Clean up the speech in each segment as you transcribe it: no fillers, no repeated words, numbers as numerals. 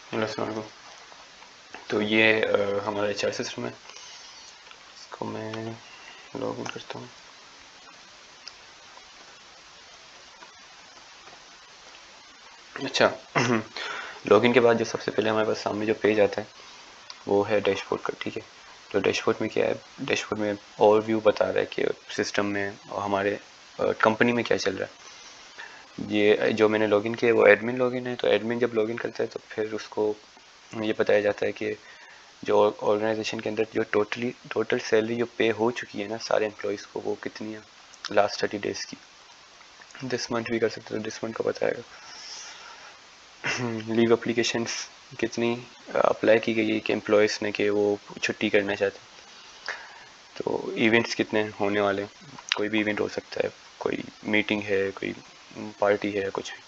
अस्सलाम वालेकुम। तो ये हमारा एचआर सिस्टम है, इसको मैं लॉग इन करता हूँ। अच्छा लॉगिन के बाद जो सबसे पहले हमारे पास सामने जो पेज आता है वो है डैशबोर्ड का, ठीक है। तो डैशबोर्ड में क्या है, डैशबोर्ड में ओवरव्यू बता रहा है कि सिस्टम में और हमारे कंपनी में क्या चल रहा है। ये जो मैंने लॉगिन किया है वो एडमिन लॉगिन है। तो एडमिन जब लॉगिन करता है तो फिर उसको ये बताया जाता है कि जो ऑर्गेनाइजेशन के अंदर जो टोटल सैलरी जो पे हो चुकी है ना सारे एम्प्लॉयज़ को, वो कितनी है लास्ट 30 डेज़ की। दिस मंथ भी कर सकते हो, दिस मंथ का बताएगा। लीव एप्लीकेशंस कितनी अप्लाई की गई है कि एम्प्लॉयज़ ने कि वो छुट्टी करना चाहते हैं। तो इवेंट्स कितने होने वाले हैं, कोई भी इवेंट हो सकता है, कोई मीटिंग है, कोई पार्टी है, कुछ भी।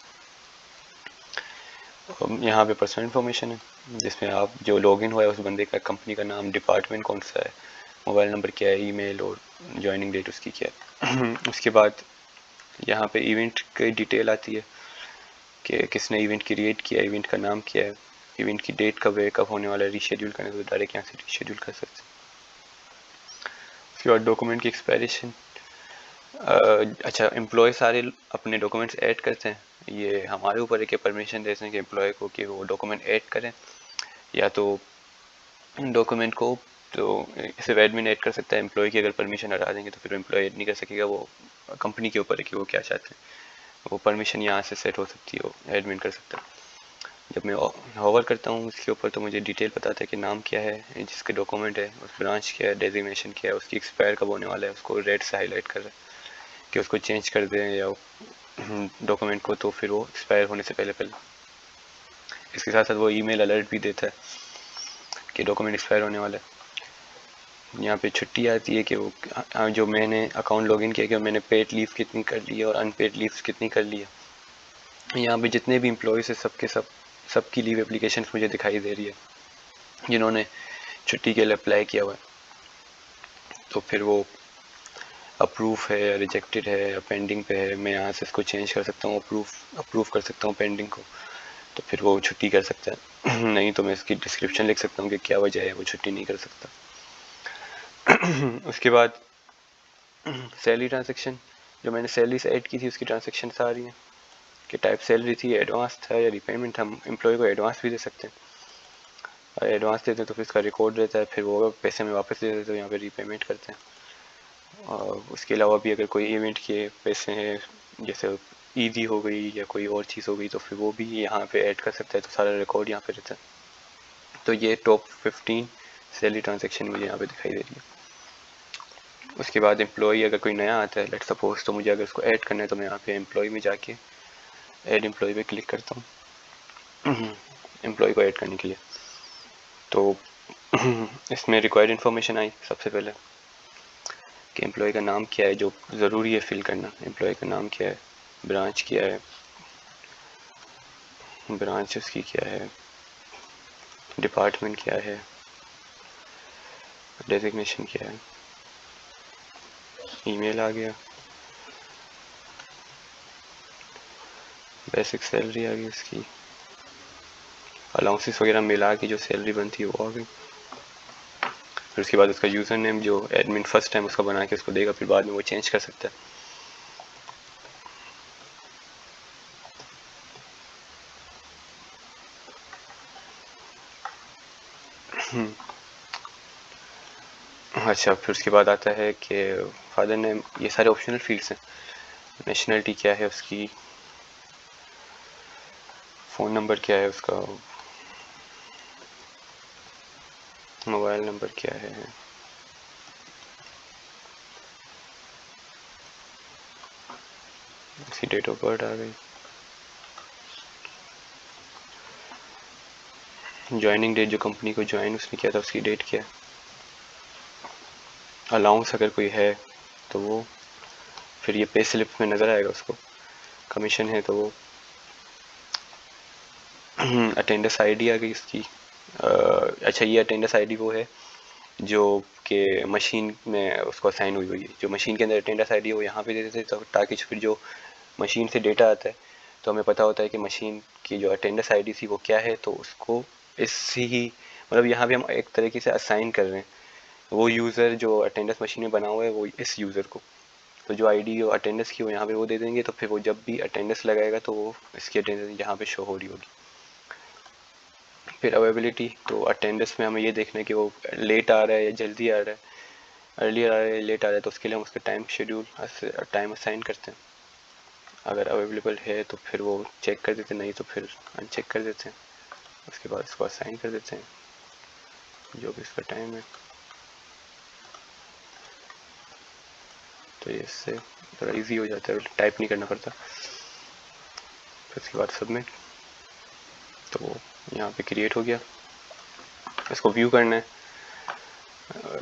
यहाँ पे पर्सनल इन्फॉर्मेशन है जिसमें आप जो लॉगिन हुआ है उस बंदे का कंपनी का नाम, डिपार्टमेंट कौन सा है, मोबाइल नंबर क्या है, ईमेल और ज्वाइनिंग डेट उसकी क्या है। उसके बाद यहाँ पे इवेंट की डिटेल आती है कि किसने इवेंट क्रिएट किया, इवेंट का नाम क्या है, इवेंट की डेट कब है, कब होने वाला है। रीशेड्यूल करने तो डायरेक्ट यहाँ से रीशेड्यूल कर सकते हैं। उसके बाद डॉक्यूमेंट की एक्सपायरेशन। अच्छा, एम्प्लॉय सारे अपने डॉक्यूमेंट्स ऐड करते हैं, ये हमारे ऊपर है कि परमिशन देते हैं कि एम्प्लॉय को कि वो डॉक्यूमेंट ऐड करें, या तो डॉक्यूमेंट को तो सिर्फ एडमिन ऐड कर सकता है। एम्प्लॉय की अगर परमिशन हटा देंगे तो फिर एम्प्लॉय ऐड नहीं कर सकेगा। वो कंपनी के ऊपर है कि वो क्या चाहते हैं। वो परमिशन यहाँ से सेट हो सकती है, वो एडमिन कर सकता है। जब मैं होवर करता हूँ इसके ऊपर तो मुझे डिटेल बताता है कि नाम क्या है, जिसके डॉक्यूमेंट है, उस ब्रांच क्या है, डेजिग्नेशन क्या है, उसकी एक्सपायर कब होने वाला है, उसको रेड से हाईलाइट कर रहा है कि उसको चेंज कर दें या डॉक्यूमेंट को, तो फिर वो एक्सपायर होने से पहले पहले। इसके साथ साथ वो ईमेल अलर्ट भी देता है कि डॉक्यूमेंट एक्सपायर होने वाला है। यहाँ पे छुट्टी आती है कि वो जो मैंने अकाउंट लॉगिन किया कि मैंने पेड लीव कितनी कर ली है और अनपेड लीव्स कितनी कर ली है। यहाँ पे जितने भी एम्प्लॉयज़ है सबके सबकी लीव एप्लीकेशन मुझे दिखाई दे रही है जिन्होंने छुट्टी के लिए अप्लाई किया हुआ है। तो फिर वो अप्रूव है या रिजेक्टेड है या पेंडिंग पे है, मैं यहाँ से इसको चेंज कर सकता हूँ, अप्रूव कर सकता हूँ पेंडिंग को, तो फिर वो छुट्टी कर सकता है। नहीं तो मैं इसकी डिस्क्रिप्शन लिख सकता हूँ कि क्या वजह है वो छुट्टी नहीं कर सकता। उसके बाद सैलरी ट्रांजेक्शन, जो मैंने सैलरी से ऐड की थी उसकी ट्रांजेक्शन आ रही हैं कि टाइप सैलरी थी, एडवांस था या रिपेमेंट। हम एम्प्लॉय को एडवांस भी दे सकते हैं, एडवांस देते हैं तो फिर इसका रिकॉर्ड रहता है, फिर वो पैसे में वापस दे देते तो यहाँ पे रीपेमेंट करते हैं। और उसके अलावा भी अगर कोई इवेंट के पैसे हैं जैसे ईदी हो गई या कोई और चीज़ हो गई तो फिर वो भी यहाँ पे ऐड कर सकता है, तो सारा रिकॉर्ड यहाँ पे रहता है। तो ये टॉप 15 सैलरी ट्रांजेक्शन मुझे यहाँ पे दिखाई दे रही है। उसके बाद एम्प्लॉय अगर कोई नया आता है लेट सपोज, तो मुझे अगर उसको ऐड करना है तो मैं यहाँ पे एम्प्लॉय में जाके ऐड एम्प्लॉय पे क्लिक करता हूँ एम्प्लॉय को ऐड करने के लिए। तो इसमें रिक्वायर्ड इन्फॉर्मेशन आई सबसे पहले कि एम्प्लॉय का नाम क्या है, जो ज़रूरी है फिल करना। एम्प्लॉय का नाम क्या है, ब्रांच क्या है, ब्रांच उसकी क्या है, डिपार्टमेंट क्या है, डेजिग्नेशन क्या है, ईमेल आ गया, बेसिक सैलरी आ गई उसकी, अलाउंसेस वगैरह मिला के जो सैलरी बनती है वो आ गई। फिर उसके बाद उसका यूज़र नेम जो एडमिन फर्स्ट टाइम उसका बना के उसको देगा, फिर बाद में वो चेंज कर सकता है। अच्छा, फिर उसके बाद आता है कि फादर नेम, ये सारे ऑप्शनल फील्ड्स हैं। नेशनलिटी क्या है उसकी, फ़ोन नंबर क्या है उसका, मोबाइल नंबर क्या है, उसकी डेट ऑफ बर्थ आ गई, ज्वाइनिंग डेट जो कंपनी को ज्वाइन उसने किया था उसकी डेट क्या है, अलाउंस अगर कोई है तो वो फिर ये पे स्लिप में नज़र आएगा उसको। कमीशन है तो वो अटेंडेंस आईडी आ गई उसकी। अच्छा, ये अटेंडेंस आईडी वो है जो कि मशीन में उसको असाइन हुई हुई है। जो मशीन के अंदर अटेंडेंस आईडी है वो यहाँ पे दे देते तो ताकि फिर जो मशीन से डेटा आता है तो हमें पता होता है कि मशीन की जो अटेंडेंस आईडी थी वो क्या है, तो उसको इसी ही मतलब यहाँ भी हम एक तरीके से असाइन कर रहे हैं। वो यूज़र जो अटेंडेंस मशीन में बना हुआ है वो इस यूज़र को, तो जो आईडी और अटेंडेंस की वो यहाँ पे वो दे देंगे, तो फिर वो जब भी अटेंडेंस लगाएगा तो वो इसकी अटेंडेंस यहाँ पे शो हो रही होगी। फिर अवेलेबिलिटी, तो अटेंडेंस में हमें ये देखना है कि वो लेट आ रहा है या जल्दी आ रहा है, अर्लियर आ रहा है लेट आ रहा है, तो उसके लिए हम उसका टाइम शेड्यूल टाइम असाइन करते हैं। अगर अवेलेबल है तो फिर वो चेक कर देते हैं, नहीं तो फिर अनचेक कर देते हैं। उसके बाद इसको असाइन कर देते हैं जो भी इसका टाइम है। तो ये इससे थोड़ा इजी हो जाता है, टाइप नहीं करना पड़ता। फिर उसके बाद सबमिट, तो वो यहाँ पे क्रिएट हो गया। इसको व्यू करना है,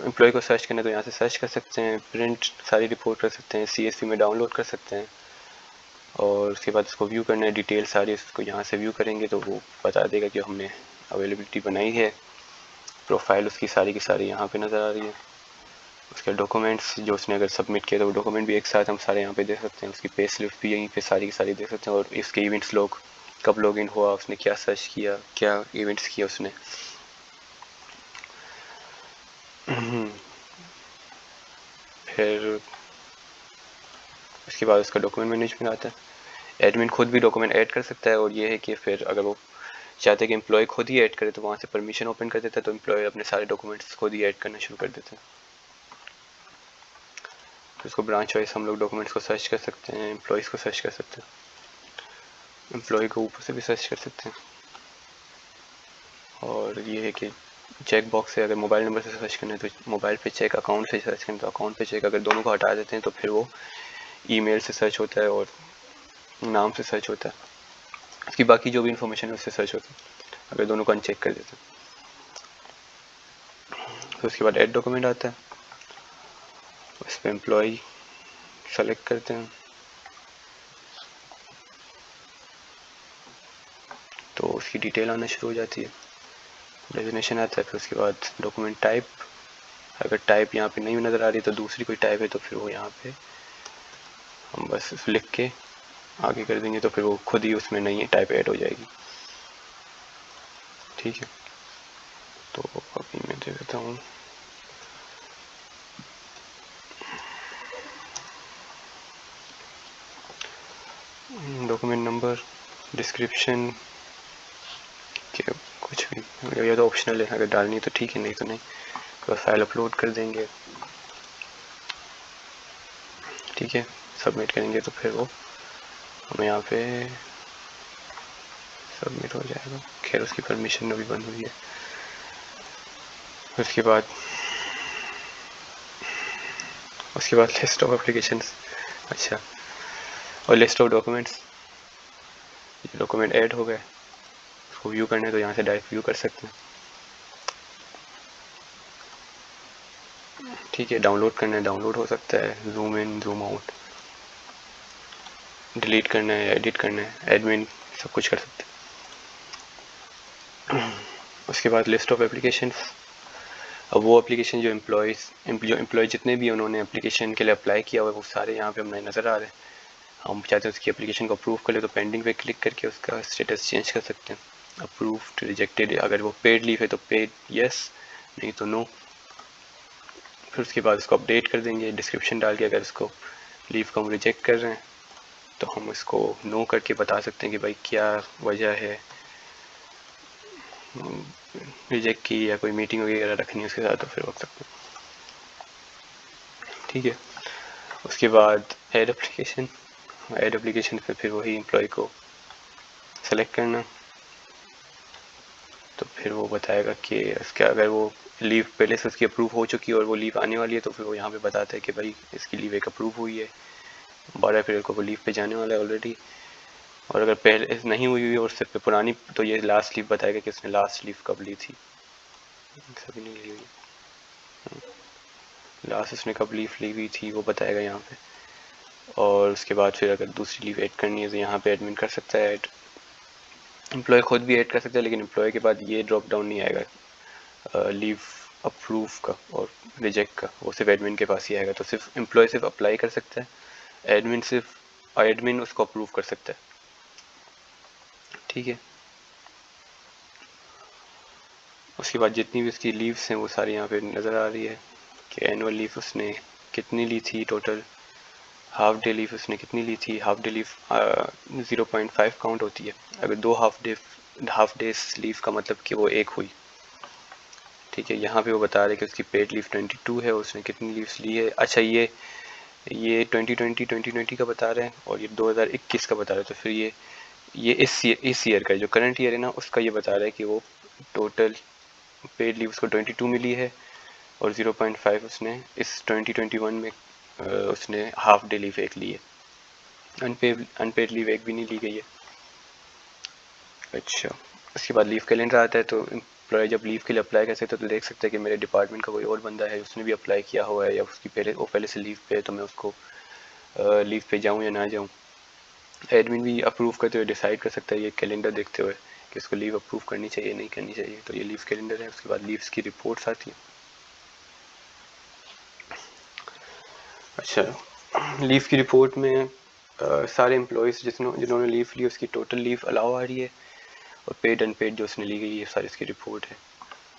एम्प्लॉय को सर्च करना है तो यहाँ से सर्च कर सकते हैं, प्रिंट सारी रिपोर्ट कर सकते हैं, CSV में डाउनलोड कर सकते हैं। और उसके बाद इसको व्यू करना है, डिटेल सारी उसको यहाँ से व्यू करेंगे तो वो बता देगा कि हमने अवेलेबिलिटी बनाई है। प्रोफाइल उसकी सारी की सारी यहाँ पे नज़र आ रही है। उसके डॉक्यूमेंट्स जो उसने अगर सबमिट किया तो वो डॉक्यूमेंट भी एक साथ हम सारे यहाँ पे देख सकते हैं। उसकी पे स्लिप भी यहीं पे सारी की सारी देख सकते हैं। और इसके इवेंट्स लोग कब लॉग इन हुआ, उसने क्या सर्च किया, क्या इवेंट्स किया उसने। फिर उसके बाद उसका डॉक्यूमेंट मैनेजमेंट आता है। एडमिन खुद भी डॉक्यूमेंट ऐड कर सकता है, और ये है कि फिर अगर वो चाहते हैं कि एम्प्लॉय खुद ही ऐड करे तो वहाँ से परमिशन ओपन कर देता है, तो एम्प्लॉय अपने सारे डॉक्यूमेंट्स खुद ही ऐड करना शुरू कर देते हैं। तो उसको ब्रांच वाइज हम लोग डॉक्यूमेंट्स को सर्च कर सकते हैं, एम्प्लॉयज़ को सर्च कर सकते हैं, एम्प्लॉय को ऊपर से भी सर्च कर सकते हैं। और ये है कि चेक बॉक्स से अगर मोबाइल नंबर से सर्च करना है तो मोबाइल पे चेक, अकाउंट से सर्च करना है तो अकाउंट पे चेक। अगर दोनों को हटा देते हैं तो फिर वो ईमेल से सर्च होता है और नाम से सर्च होता है। उसकी बाकी जो भी इंफॉर्मेशन है उससे सर्च होता है अगर दोनों को अनचेक कर देते हैं। तो उसके बाद ऐड डॉक्यूमेंट आता है, उस पर एम्प्लॉय सेलेक्ट करते हैं तो उसकी डिटेल आना शुरू हो जाती है, डेजिग्नेशन आता है। फिर उसके बाद डॉक्यूमेंट टाइप, अगर टाइप यहाँ पे नहीं नज़र आ रही तो दूसरी कोई टाइप है तो फिर वो यहाँ पे हम बस लिख के आगे कर देंगे तो फिर वो खुद ही उसमें नई टाइप ऐड हो जाएगी। ठीक है, तो अभी मैं दे देता हूँ डॉक्यूमेंट नंबर, डिस्क्रिप्शन के कुछ भी, या तो ऑप्शनल है, अगर डालनी तो ठीक है, नहीं तो नहीं। तो फाइल अपलोड कर देंगे, ठीक है, सबमिट करेंगे तो फिर वो हमें यहाँ पे सबमिट हो जाएगा। खैर उसकी परमिशन अभी बंद हुई है। उसके बाद लिस्ट ऑफ एप्लीकेशंस, अच्छा, और list of documents, document add हो गए, उसको व्यू करने तो यहाँ से डायरेक्ट व्यू कर सकते हैं। ठीक है, डाउनलोड करना है डाउनलोड हो सकता है, zoom in zoom out, delete करना है एडिट करना है, एडमिन सब कुछ कर सकते हैं। उसके बाद लिस्ट ऑफ एप्लीकेशंस, अब वो एप्लीकेशन जो एम्प्लॉय जितने भी उन्होंने एप्लीकेशन के लिए अप्लाई किया हुआ है वो सारे यहाँ पे हमें नज़र आ रहे हैं। हम चाहते हैं उसकी एप्लीकेशन को अप्रूव कर ले तो पेंडिंग पे क्लिक करके उसका स्टेटस चेंज कर सकते हैं, अप्रूव्ड, रिजेक्टेड। अगर वो पेड लीव है तो पेड यस, नहीं तो नो। फिर उसके बाद उसको अपडेट कर देंगे डिस्क्रिप्शन डाल के। अगर उसको लीव को हम रिजेक्ट कर रहे हैं तो हम इसको नो करके बता सकते हैं कि भाई क्या वजह है रिजेक्ट की, या कोई मीटिंग वगैरह रखनी है उसके साथ तो फिर रख सकते हैं। ठीक है, उसके बाद ऐड एप्लीकेशन पे फिर वही एम्प्लॉय को सेलेक्ट करना, तो फिर वो बताएगा कि इसका अगर वो लीव पहले से उसकी अप्रूव हो चुकी है और वो लीव आने वाली है तो फिर वो यहाँ पे बताता है कि भाई इसकी लीव एक अप्रूव हुई है, 12 अप्रैल को वो लीव पे जाने वाला है ऑलरेडी। और अगर पहले नहीं हुई और सिर्फ पुरानी तो ये लास्ट लीव बताएगा कि उसने लास्ट लीव कब ली थी, सभी नहीं ली हुई, लास्ट उसने कब लीव ली हुई थी वो बताएगा यहाँ पे। और उसके बाद फिर अगर दूसरी लीव ऐड करनी है तो यहाँ पे एडमिन कर सकता है ऐड, एम्प्लॉय खुद भी ऐड कर सकता है, लेकिन एम्प्लॉय के बाद ये ड्रॉप डाउन नहीं आएगा लीव अप्रूव का और रिजेक्ट का, वो सिर्फ एडमिन के पास ही आएगा। तो सिर्फ एम्प्लॉय सिर्फ अप्लाई कर सकता है, एडमिन उसको अप्रूव कर सकता है। ठीक है। उसके बाद जितनी भी उसकी लीव्स हैं वो सारी यहाँ पे नज़र आ रही है कि एनुअल लीव उसने कितनी ली थी टोटल, हाफ डे लीव उसने कितनी ली थी। हाफ डे लीव 0.5 काउंट होती है। अगर दो हाफ डेज लीव का मतलब कि वो एक हुई, ठीक है। यहाँ पे वो बता रहे हैं कि उसकी पेड लीव 22 है, उसने कितनी लीव्स ली है। अच्छा ये 2020 का बता रहे हैं और ये 2021 का बता रहे हैं। तो फिर ये इस ईयर का जो करंट ईयर है ना उसका ये बता रहा है कि वो टोटल पेड लीव उसको 22 मिली है और 0.5 उसने इस 2021 में उसने हाफ डे लीव एक ली है। अनपेड लीव एक भी नहीं ली गई है। अच्छा, उसके बाद लीव कैलेंडर आता है। तो एम्प्लॉय जब लीव के लिए अप्लाई कर सकते हैं तो देख सकते हैं कि मेरे डिपार्टमेंट का कोई और बंदा है उसने भी अप्लाई किया हुआ है या उसकी पहले से लीव पे है, तो मैं उसको लीव पे जाऊँ या ना जाऊँ। एडमिन भी अप्रूव करते हुए डिसाइड कर सकता है ये कैलेंडर देखते हुए कि इसको लीव अप्रूव करनी चाहिए नहीं करनी चाहिए। तो ये लीव कैलेंडर है। उसके बाद लीव्स की रिपोर्ट्स आती हैं। अच्छा, लीव की रिपोर्ट में सारे एम्प्लॉयज़ जिन्होंने लीव ली उसकी टोटल लीव अलाउ आ रही है और पेड अनपेड जो उसने ली गई है सारी इसकी रिपोर्ट है।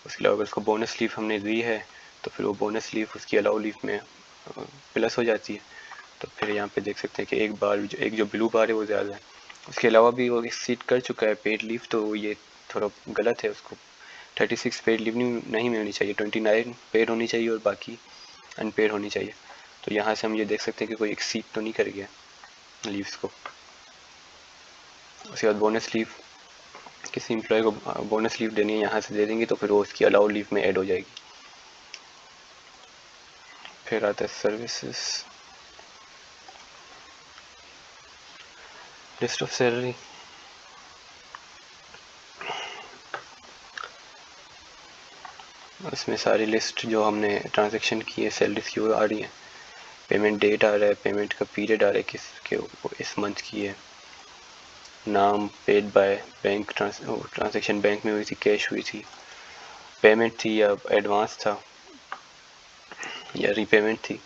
उसके अलावा अगर उसको बोनस लीव हमने दी है तो फिर वो बोनस लीव उसकी अलाउ लीव में प्लस हो जाती है। तो फिर यहाँ पे देख सकते हैं कि एक जो ब्लू बार है वो ज़्यादा है। उसके अलावा भी वो एक्सीड कर चुका है पेड लीव, तो ये थोड़ा गलत है। उसको 36 पेड लीव नहीं मिलनी चाहिए, 29 पेड होनी चाहिए और बाकी अनपेड होनी चाहिए। तो यहाँ से हम ये देख सकते हैं कि कोई एक्सीड तो नहीं कर गया लीव्स को। उसके बाद बोनस लीव, किसी एम्प्लॉय को बोनस लीव देनी है यहाँ से दे देंगे तो फिर वो उसकी अलाउ लीव में ऐड हो जाएगी। फिर आता है सर्विसेज, लिस्ट ऑफ सैलरी। इसमें सारी लिस्ट जो हमने ट्रांजैक्शन की है सैलरीज की वो आ रही है। पेमेंट डेट आ रहा है, पेमेंट का पीरियड आ रहा है किसके वो इस मंथ की है, नाम, paid by bank, transaction bank में हुई थी, कैश हुई थी, पेमेंट थी या एडवांस था या रीपेमेंट थी।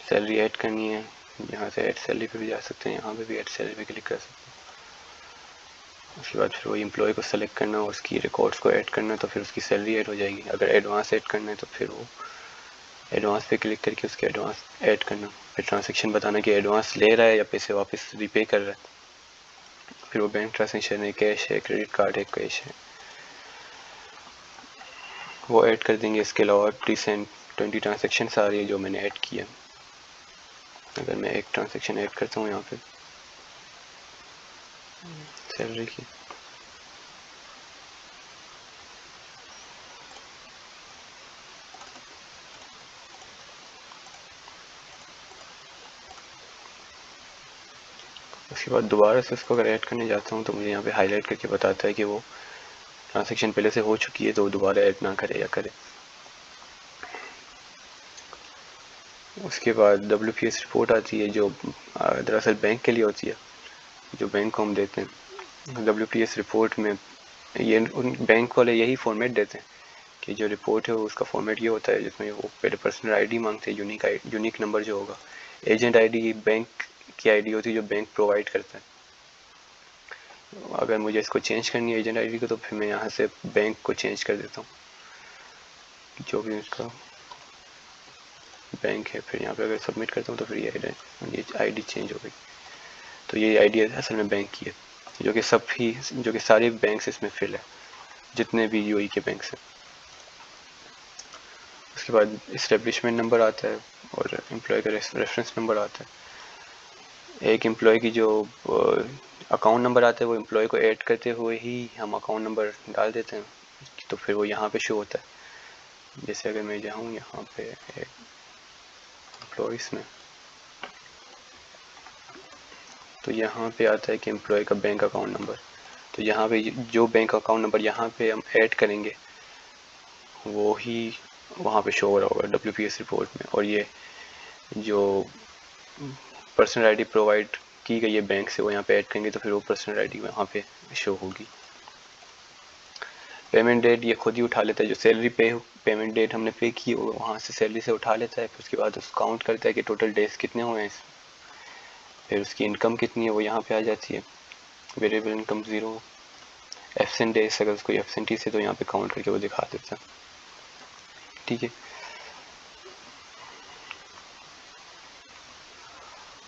सैलरी ऐड करनी है, यहाँ से ऐड सैलरी पे भी जा सकते हैं, यहाँ पे भी ऐड सैलरी पे क्लिक कर सकते हैं। उसके बाद फिर वही एम्प्लॉय को सेलेक्ट करना, उसकी रिकॉर्ड्स को ऐड करना, तो फिर उसकी सैलरी ऐड हो जाएगी। अगर एडवांस ऐड करना है तो फिर वो एडवांस पे क्लिक करके उसके एडवांस ऐड करना, फिर ट्रांजैक्शन बताना कि एडवांस ले रहा है या पैसे वापस रीपे कर रहा है। फिर वो बैंक ट्रांजेक्शन है, कैश है, क्रेडिट कार्ड है, कैश है, वो ऐड कर देंगे। इसके अलावा रिसेंट 20 ट्रांजेक्शन आ रही है जो मैंने ऐड किया। अगर मैं एक ट्रांजेक्शन ऐड करता हूँ यहाँ पे सैलरी की, उसके बाद दोबारा से उसको अगर ऐड करने जाता हूँ तो मुझे यहाँ पे हाईलाइट करके बताता है कि वो ट्रांजेक्शन पहले से हो चुकी है तो वो दोबारा ऐड ना करे या करे। उसके बाद WPS रिपोर्ट आती है जो दरअसल बैंक के लिए होती है, जो बैंक को हम देते हैं। WPS रिपोर्ट में ये उन बैंक वाले यही फॉर्मेट देते हैं कि जो रिपोर्ट है उसका फॉर्मेट ये होता है जिसमें वो पहले पर्सनल आईडी मांगते हैं, यूनिक नंबर जो होगा। एजेंट आईडी बैंक की आईडी होती है जो बैंक प्रोवाइड करता है। अगर मुझे इसको चेंज करनी है एजेंट आईडी को तो फिर मैं यहाँ से बैंक को चेंज कर देता हूँ जो भी उसका बैंक है। फिर यहाँ पे अगर सबमिट करता हूँ तो फिर ये आईडी चेंज हो गई। तो ये आईडी असल में बैंक की है जो कि सारे बैंक इसमें फिल है, जितने भी यूएई के बैंक हैं। उसके बाद इस्टेब्लिशमेंट नंबर आता है और एम्प्लॉय का रेफरेंस नंबर आता है। एक एम्प्लॉय की जो अकाउंट नंबर आता है वो एम्प्लॉय को ऐड करते हुए ही हम अकाउंट नंबर डाल देते हैं, तो फिर वो यहाँ पे शो होता है। जैसे अगर मैं जाऊँ यहाँ पे एम्प्लॉयज़ में तो यहाँ पे आता है कि एम्प्लॉय का बैंक अकाउंट नंबर। तो यहाँ पे जो बैंक अकाउंट नंबर यहाँ पे हम ऐड करेंगे वो ही वहाँ पे शो हो रहा होगा WPS रिपोर्ट में। और ये जो पर्सनल आईडी प्रोवाइड की गई है बैंक से वो यहाँ पे ऐड करेंगे तो फिर वो पर्सनल आईडी वहाँ पे शो होगी। पेमेंट डेट ये खुद ही उठा लेता है, जो सैलरी पेमेंट डेट हमने पे की वो वहाँ से सैलरी से उठा लेता है। फिर उसके बाद उसको काउंट करता है कि टोटल डेज कितने हुए हैं, फिर उसकी इनकम कितनी है वो यहाँ पे आ जाती है। वेरिएबल इनकम 0, एब्सेंट डेज अगर कोई एब्सेंटीज है तो यहाँ पे काउंट करके वो दिखा देता है। ठीक है,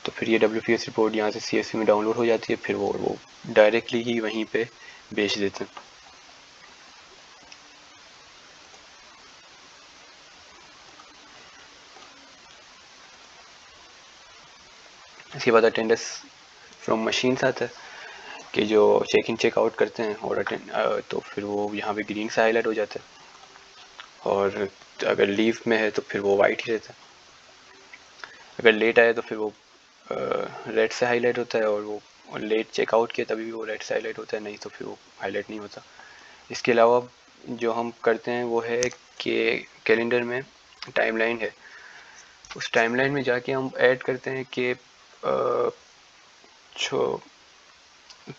तो फिर ये WPS रिपोर्ट यहाँ से CSV में डाउनलोड हो जाती है, फिर वो डायरेक्टली ही वहीं पे बेच देते हैं। इसके बाद अटेंडेंस फ्रॉम मशीन्स आता है कि जो चेक इन चेक आउट करते हैं, और तो फिर वो यहाँ पे ग्रीन से हाईलाइट हो जाता है, और अगर लीव में है तो फिर वो वाइट ही रहता है। अगर लेट आए तो फिर वो रेड से हाईलाइट होता है, और वो लेट चेकआउट किया तभी भी वो रेड से हाईलाइट होता है, नहीं तो फिर वो हाईलाइट नहीं होता। इसके अलावा जो हम करते हैं वो है कि कैलेंडर में टाइमलाइन है, उस टाइमलाइन में जाके हम ऐड करते हैं कि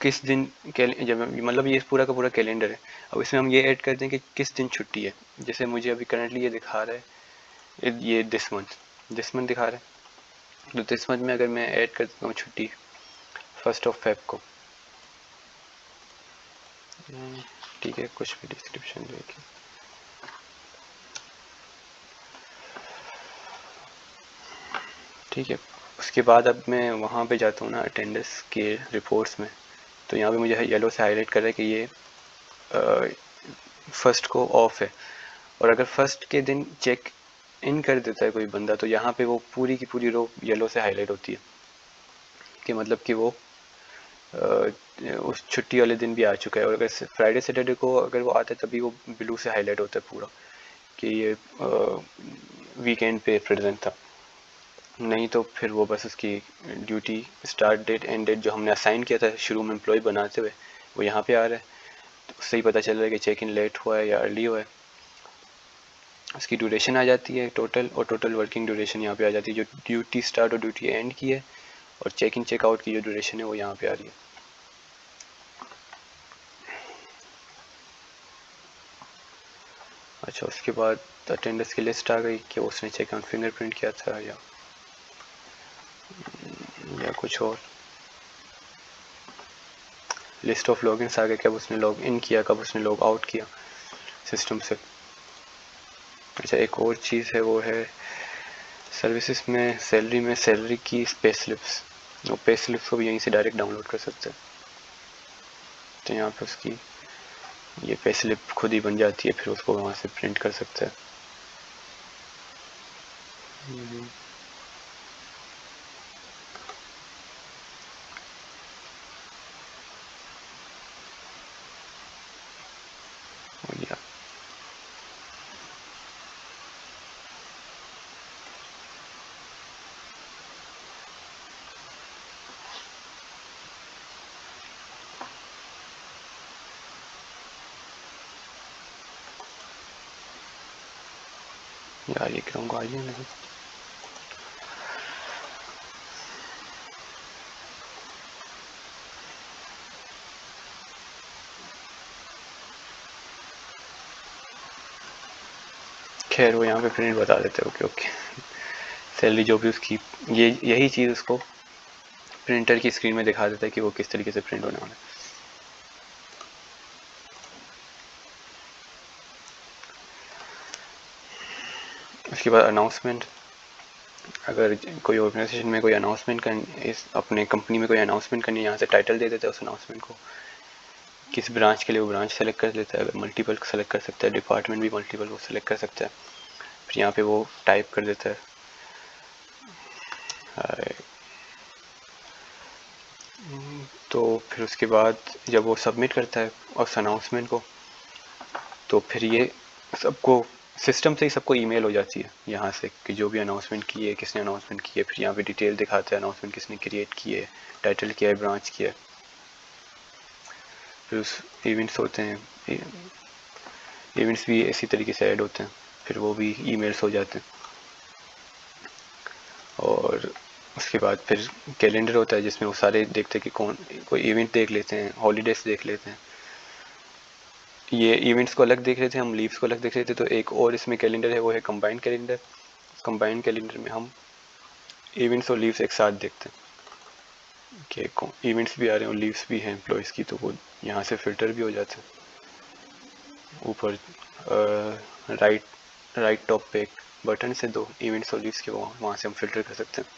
किस दिन जब मतलब ये पूरा का पूरा कैलेंडर है, अब इसमें हम ये ऐड करते हैं कि किस दिन छुट्टी है। जैसे मुझे अभी करंटली ये दिखा रहा है, ये दिस मंथ दिखा रहा है, तो दिस मंथ में अगर मैं ऐड कर देता हूँ छुट्टी 1 फ़रवरी को, ठीक है, कुछ भी डिस्क्रिप्शन देखिए, ठीक है। उसके बाद अब मैं वहाँ पे जाता हूँ ना अटेंडेंस के रिपोर्ट्स में, तो यहाँ पे मुझे येलो से हाईलाइट कर रहा है कि ये 1 को ऑफ है, और अगर 1 के दिन चेक इन कर देता है कोई बंदा तो यहाँ पे वो पूरी की पूरी रो येलो से हाईलाइट होती है, कि मतलब कि वो उस छुट्टी वाले दिन भी आ चुका है। और अगर फ्राइडे सैटरडे को अगर वो आता है तभी वो ब्लू से हाईलाइट होता है पूरा, कि ये वीकेंड पे प्रेजेंट था, नहीं तो फिर वो बस उसकी duty start date and date जो हमने असाइन किया था शुरू में एम्प्लॉय बनाते हुए वो यहाँ पे आ रहा है, तो उससे ही पता चल रहा है कि चेक इन लेट हुआ है या अर्ली हुआ है। उसकी ड्यूरेशन आ जाती है टोटल, और टोटल वर्किंग ड्यूरेशन यहाँ पे आ जाती है, जो ड्यूटी स्टार्ट और ड्यूटी एंड की है, और चेक इन चेक आउट की जो ड्यूरेशन है वो यहाँ पे आ रही है। अच्छा, उसके बाद अटेंडेंस की लिस्ट आ गई कि उसने चेक आउट फिंगरप्रिंट किया था या कुछ और। लिस्ट ऑफ लॉगिन्स आ गए, कब उसने लॉग इन किया, कब उसने लॉग आउट किया सिस्टम से। अच्छा, एक और चीज़ है वो है सर्विसेज में सैलरी की पे स्लिप्स, वो पे स्लिप्स को भी यहीं से डायरेक्ट डाउनलोड कर सकते हैं। तो यहाँ पे उसकी ये पे स्लिप खुद ही बन जाती है, फिर उसको वहाँ से प्रिंट कर सकते हैं। या यार ये क्यों गालियाँ नहीं। खैर वो यहाँ पे प्रिंट बता देते हैं, ओके ओके। सैलरी जो भी उसकी, ये यही चीज़ उसको प्रिंटर की स्क्रीन में दिखा देता है कि वो किस तरीके से प्रिंट होने वाला है। उसके बाद अनाउंसमेंट, अगर कोई ऑर्गेनाइजेशन में कोई अनाउंसमेंट करनी, इस अपने कंपनी में कोई अनाउंसमेंट करनी है, यहाँ से टाइटल दे देता है उस अनाउंसमेंट को, किस ब्रांच के लिए वो ब्रांच सेलेक्ट कर लेता है, अगर मल्टीपल सेलेक्ट कर सकता है, डिपार्टमेंट भी मल्टीपल वो सेलेक्ट कर सकता है, फिर यहाँ पे वो टाइप कर देता है। तो फिर उसके बाद जब वो सबमिट करता है उस अनाउंसमेंट को, तो फिर ये सबको सिस्टम से ही सबको ईमेल हो जाती है यहाँ से कि जो भी अनाउंसमेंट की है, किसने अनाउंसमेंट की है, फिर यहाँ पे डिटेल दिखाता है अनाउंसमेंट किसने क्रिएट की है, टाइटल क्या है, ब्रांच किया है। फिर उस इवेंट्स होते हैं, इवेंट्स भी इसी तरीके से ऐड होते हैं, फिर वो भी ईमेल्स हो जाते हैं। और उसके बाद फिर कैलेंडर होता है जिसमें वो सारे देखते हैं कि कौन, कोई इवेंट देख लेते हैं, हॉलीडेज देख लेते हैं। ये इवेंट्स को अलग देख रहे थे हम, लीव्स को अलग देख रहे थे, तो एक और इसमें कैलेंडर है वो है कंबाइंड कैलेंडर। कंबाइंड कैलेंडर में हम इवेंट्स और लीव्स एक साथ देखते हैं। कि इवेंट्स भी आ रहे हैं और लीव्स भी हैं एम्प्लॉयज़ की, तो वो यहाँ से फ़िल्टर भी हो जाते हैं। ऊपर राइट टॉप पे एक बटन से दो इवेंट्स और लीव्स के, वहाँ से हम फ़िल्टर कर सकते हैं।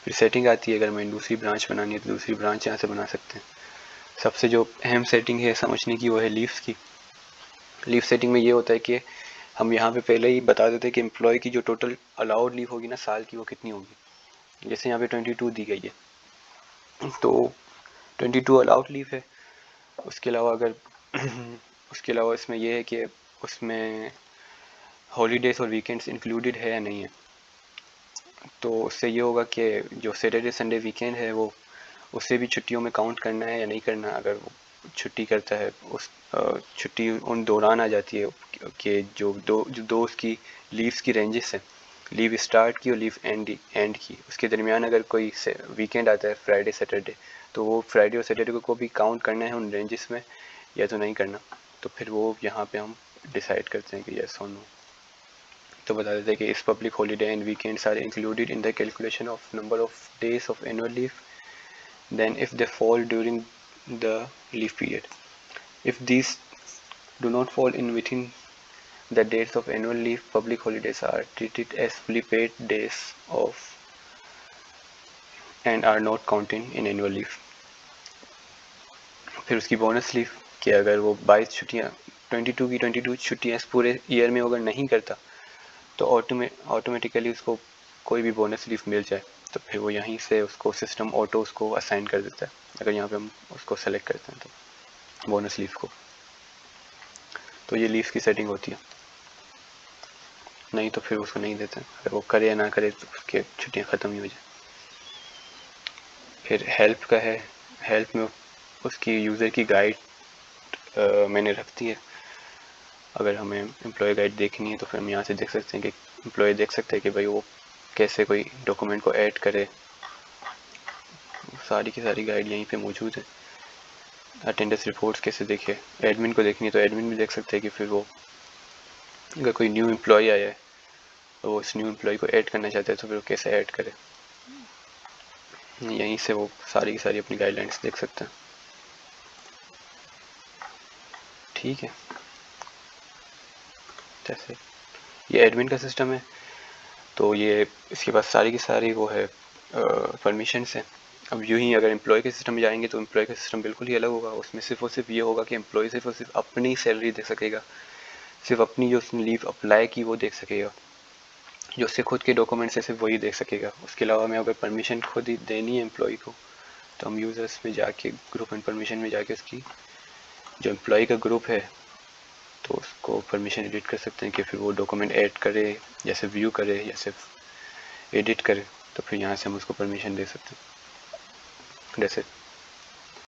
फिर सेटिंग आती है, अगर मैं दूसरी ब्रांच बनानी है तो दूसरी ब्रांच यहाँ से बना सकते हैं। सबसे जो अहम सेटिंग है समझने की वो है लीव्स की। लीव सेटिंग में ये होता है कि हम यहाँ पे पहले ही बता देते हैं कि एम्प्लॉय की जो टोटल अलाउड लीव होगी ना साल की, वो कितनी होगी। जैसे यहाँ पे 22 दी गई है, तो 22 अलाउड लीव है। उसके अलावा अगर उसके अलावा इसमें यह है कि उसमें हॉलीडेज और वीकेंड्स इंक्लूडेड है या नहीं है। तो उससे ये होगा कि जो सैटरडे संडे वीकेंड है वो उससे भी छुट्टियों में काउंट करना है या नहीं करना। अगर वो छुट्टी करता है, उस छुट्टी उन दौरान आ जाती है कि जो दो उसकी लीव्स की रेंजेस हैं, लीव स्टार्ट की और लीव एंड की, उसके दरमियान अगर कोई वीकेंड आता है फ्राइडे सैटरडे, तो वो फ्राइडे और सैटरडे को भी काउंट करना है उन रेंजेस में या तो नहीं करना। तो फिर वो यहाँ पे हम डिसाइड करते हैं कि यस और नो। तो बता देते हैं कि इस public holiday and weekends are included in the calculation of number of days of annual leave than if they fall during the leave period. If these do not fall in within the dates of annual leave, public holidays are treated as fully paid days of and are not counted in annual leave. फिर उसकी bonus leave कि अगर वो 22 छुट्टियाँ 22 छुट्टियाँ इस पूरे year में अगर नहीं करता तो ऑटोमेटिकली उसको कोई भी बोनस लीव मिल जाए, तो फिर वो यहीं से उसको सिस्टम ऑटो उसको असाइन कर देता है अगर यहाँ पे हम उसको सेलेक्ट करते हैं तो बोनस लीव को। तो ये लीव की सेटिंग होती है। नहीं तो फिर उसको नहीं देते, अगर वो करे या ना करे तो उसके छुट्टियाँ ख़त्म ही हो जाए। फिर हेल्प का है, हेल्प में उसकी यूज़र की गाइड मैंने रख दी है। अगर हमें एम्प्लॉय गाइड देखनी है तो फिर हम यहाँ से देख सकते हैं कि एम्प्लॉय देख सकते हैं कि भाई वो कैसे कोई डॉक्यूमेंट को ऐड करे। सारी की सारी गाइड यहीं पे मौजूद है। अटेंडेंस रिपोर्ट्स कैसे देखे, एडमिन को देखनी है तो एडमिन भी देख सकते हैं कि फिर वो अगर कोई न्यू एम्प्लॉय आया है तो वो इस न्यू एम्प्लॉय को ऐड करना चाहते हैं तो फिर वो कैसे ऐड करे। यहीं से वो सारी की सारी अपनी गाइडलाइंस देख सकते हैं। ठीक है, जैसे ये एडमिन का सिस्टम है, तो ये इसके पास सारी की सारी वो है परमिशंस हैं। अब यूँ ही अगर एम्प्लॉय के सिस्टम में जाएंगे तो एम्प्लॉय का सिस्टम बिल्कुल ही अलग होगा। उसमें सिर्फ और सिर्फ ये होगा कि एम्प्लॉय सिर्फ और सिर्फ अपनी सैलरी देख सकेगा, सिर्फ अपनी जो उसने लीव अप्लाई की वो देख सकेगा, जो उसके खुद के डॉक्यूमेंट्स है सिर्फ वही देख सकेगा। उसके अलावा हमें अगर परमिशन खुद ही देनी है एम्प्लॉय को तो हम यूज़र्स में जाके ग्रुप एंड परमिशन में जाके उसकी जो एम्प्लॉय का ग्रुप है तो उसको परमिशन एडिट कर सकते हैं कि फिर वो डॉक्यूमेंट ऐड करे या सिर्फ व्यू करे या सिर्फ एडिट करे। तो फिर यहाँ से हम उसको परमिशन दे सकते हैं। जैसे